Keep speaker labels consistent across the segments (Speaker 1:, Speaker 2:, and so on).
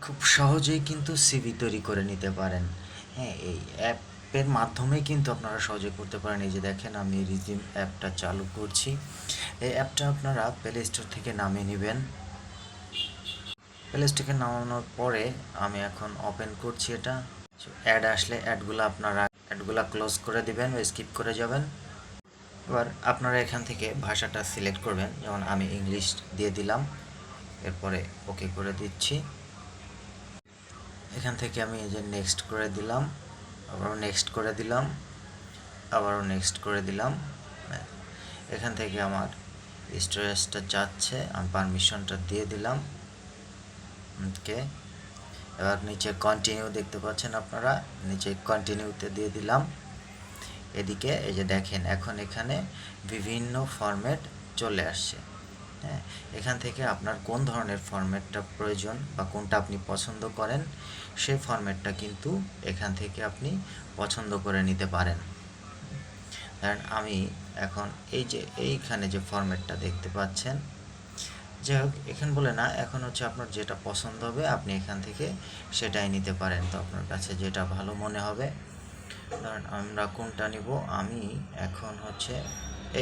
Speaker 1: খুব সহজেই কিন্তু সিভি তৈরি করে নিতে পারেন। হ্যাঁ, এই অ্যাপের মাধ্যমে কিন্তু আপনারা সহজে করতে পারেন। এই যে দেখেন আমি রিজিম অ্যাপটা চালু করছি। এই অ্যাপটা আপনারা প্লে স্টোর থেকে নামিয়ে নেবেন। প্লে স্টোর থেকে নামানোর পরে আমি এখন ওপেন করছি এটা। অ্যাড আসলে অ্যাডগুলা ক্লোজ করে দিবেন বা স্কিপ করে যাবেন। এবার আপনারা এখান থেকে ভাষাটা সিলেক্ট করবেন, যেমন আমি ইংলিশ দিয়ে দিলাম, এরপরে ওকে করে দিচ্ছি। এখান থেকে আমি এই যে নেক্সট করে দিলাম, আবারও নেক্সট করে দিলাম, আবারও নেক্সট করে দিলাম। এখান থেকে আমার স্টোরেজটা চাচ্ছে, আমি পারমিশনটা দিয়ে দিলাম। ওকে, এবার নিচে কন্টিনিউ দেখতে পাচ্ছেন আপনারা, নিচে কন্টিনিউতে দিয়ে দিলাম। এদিকে এই যে দেখেন এখন এখানে বিভিন্ন ফরম্যাট চলে আসছে। হ্যাঁ, এখান থেকে আপনার কোন ধরনের ফরম্যাটটা প্রয়োজন বা কোনটা আপনি পছন্দ করেন সেই ফরম্যাটটা কিন্তু এখান থেকে আপনি পছন্দ করে নিতে পারেন। কারণ আমি এখন এই যে এইখানে যে ফরম্যাটটা দেখতে পাচ্ছেন, যাই হোক এখানে বলে না, এখন হচ্ছে আপনার যেটা পছন্দ হবে আপনি এখান থেকে সেটাই নিতে পারেন। তো আপনার কাছে যেটা ভালো মনে হবে, ধরেন আমরা কোনটা নিব, আমি এখন হচ্ছে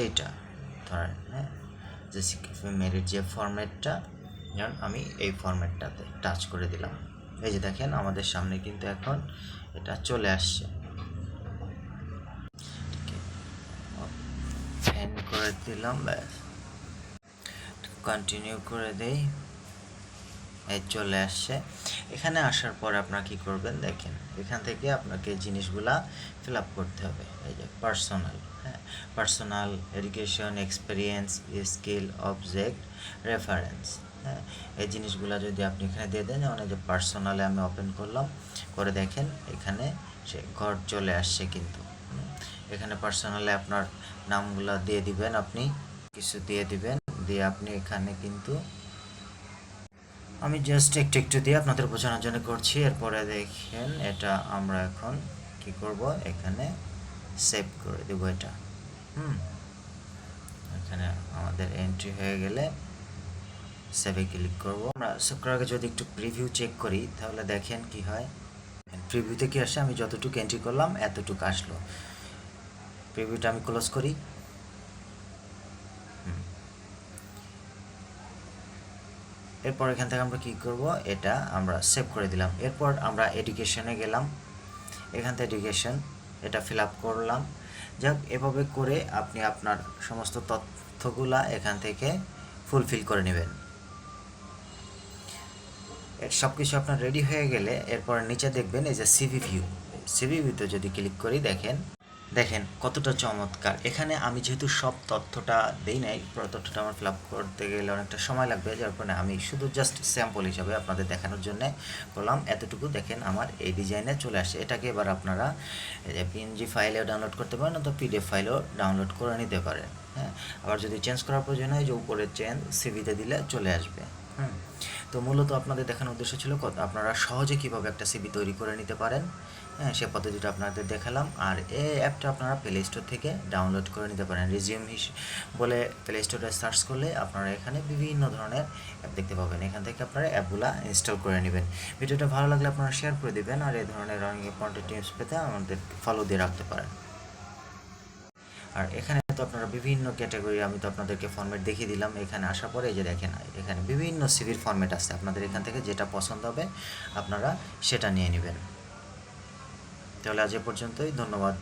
Speaker 1: এইটা ধরেন, হ্যাঁ, যে মেরিট যে ফরম্যাটটা, যেমন আমি এই ফরম্যাটটাতে টাচ করে দিলাম। এই যে দেখেন আমাদের সামনে কিন্তু এখন এটা চলে আসছে। এন্ড করে দিলাম, ব্যাস কন্টিনিউ করে দেই। এই চলে আসছে। এখানে আসার পর আপনারা কী করবেন দেখেন, এখান থেকে আপনাকে জিনিসগুলা ফিল আপ করতে হবে। এই যে পার্সোনাল, হ্যাঁ, personal, education, experience, skill, object, reference. হ্যাঁ, এই জিনিসগুলো যদি আপনি এখানে দিয়ে দেন, যেমন এই যে পার্সোনালে আমি ওপেন করলাম, করে দেখেন এখানে সে ঘর চলে আসছে কিন্তু। এখানে পার্সোনালে আপনার নামগুলো দিয়ে দিবেন, আপনি কিছু দিয়ে দিবেন, দিয়ে আপনি এখানে কিন্তু আমি জাস্ট একটু একটু দিয়ে আপনাদের বোঝানোর জন্য করছি। এরপরে দেখেন এটা আমরা এখন কি করব, এখানে সেভ করে দেবো এটা। এখানে আমাদের এন্ট্রি হয়ে গেলে সেভে ক্লিক করব। আমরা সেভ করার আগে যদি একটু প্রিভিউ চেক করি তাহলে দেখেন কি হয়। প্রিভিউতে কি আসে, আমি যতটুকু এন্ট্রি করলাম এতটুকু আসলো। প্রিভিউটা আমি ক্লোজ করি। এরপর এখান থেকে আমরা কি করব, এটা আমরা সেভ করে দিলাম। এরপর আমরা এডুকেশনে গেলাম, এখান থেকে এডুকেশন এটা ফিল আপ করলাম। যাক, এভাবে করে আপনি আপনার সমস্ত তথ্যগুলা এখান থেকে ফুলফিল করে নেবেন। সব কিছু আপনার রেডি হয়ে গেলে এরপর নিচে দেখবেন এই যে সিভি ভিউ, সিভি ভিউতে যদি ক্লিক করি দেখেন, দেখেন কতটা চমৎকার। এখানে আমি যেহেতু সব তথ্যটা দেই নাই, পুরো তথ্যটা আমার ফিল আপ করতে গেলে অনেকটা সময় লাগবে, যার কারণে আমি শুধু জাস্ট স্যাম্পল হিসাবে আপনাদের দেখানোর জন্য করলাম। এতটুকু দেখেন আমার এই ডিজাইনে চলে আসে। এটাকে এবার আপনারা পিএনজি ফাইলেও ডাউনলোড করতে পারেন অথবা পিডিএফ ফাইলেও ডাউনলোড করে নিতে পারেন। হ্যাঁ, আবার যদি চেঞ্জ করার প্রয়োজন হয় যে উপরে চেঞ্জ সিভিতে দিলে চলে আসবে। তো মূলত আপনাদের দেখানোর উদ্দেশ্য ছিল আপনারা সহজে কীভাবে একটা সিভি তৈরি করে নিতে পারেন। হ্যাঁ, সে পদ্ধতিটা আপনাদের দেখালাম। আর এই অ্যাপটা আপনারা প্লে স্টোর থেকে ডাউনলোড করে নিতে পারেন। রিজিউম বলে প্লে স্টোরে সার্চ করলে আপনারা এখানে বিভিন্ন ধরনের অ্যাপ দেখতে পাবেন। এখান থেকে আপনারা অ্যাপগুলা ইনস্টল করে নেবেন। ভিডিওটা ভালো লাগলে আপনারা শেয়ার করে দেবেন, আর এই ধরনের অনেক ইম্পর্টেন্ট টিপস পেতে আমাদের ফলো দিয়ে রাখতে পারেন। আর এখানে তো আপনারা বিভিন্ন ক্যাটাগরি, আমি তো আপনাদেরকে ফরম্যাট দেখিয়ে দিলাম। এখানে আসার পরে এই যে দেখেন এখানে বিভিন্ন সিভির ফরম্যাট আছে, আপনাদের এখান থেকে যেটা পছন্দ হবে আপনারা সেটা নিয়ে নেবেন। তাহলে আজ এ পর্যন্তই, ধন্যবাদ।